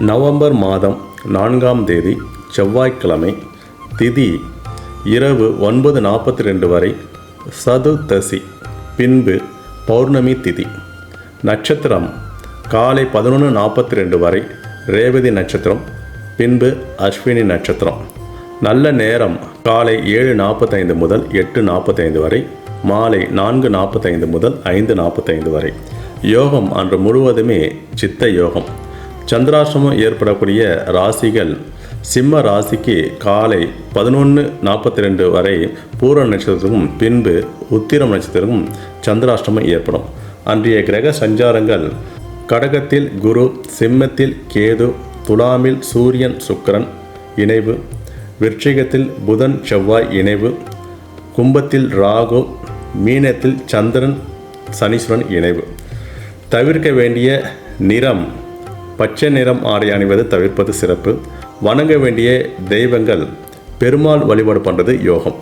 November மாதம் 4ஆம் தேதி செவ்வாய்க்கிழமை. திதி இரவு 9:42 வரை சதுர்தசி, பின்பு பௌர்ணமி திதி. நட்சத்திரம் காலை 11:42 வரை ரேவதி நட்சத்திரம், பின்பு அஸ்வினி நட்சத்திரம். நல்ல நேரம் காலை 7:45 முதல் 8:45 வரை, மாலை 4:45 முதல் 5:45 வரை. யோகம் அன்று முழுவதுமே சித்த யோகம். சந்திராஷ்டமம் ஏற்படக்கூடிய ராசிகள்: சிம்ம ராசிக்கு காலை 11:42 வரை பூர நட்சத்திரத்துக்கும் பின்பு உத்திரம் நட்சத்திரத்துக்கும் சந்திராஷ்டமம் ஏற்படும். அன்றைய கிரக சஞ்சாரங்கள்: கடகத்தில் குரு, சிம்மத்தில் கேது, துலாமில் சூரியன் சுக்கிரன் இணைவு, விருச்சிகத்தில் புதன் செவ்வாய் இணைவு, கும்பத்தில் ராகு, மீனத்தில் சந்திரன் சனீஸ்வரன் இணைவு. தவிர்க்க வேண்டிய நிறம்: பச்சை நிறம் ஆடை அணிவது தவிர்ப்பது சிறப்பு. வணங்க வேண்டிய தெய்வங்கள்: பெருமாள் வழிபாடு பண்ணுறது யோகம்.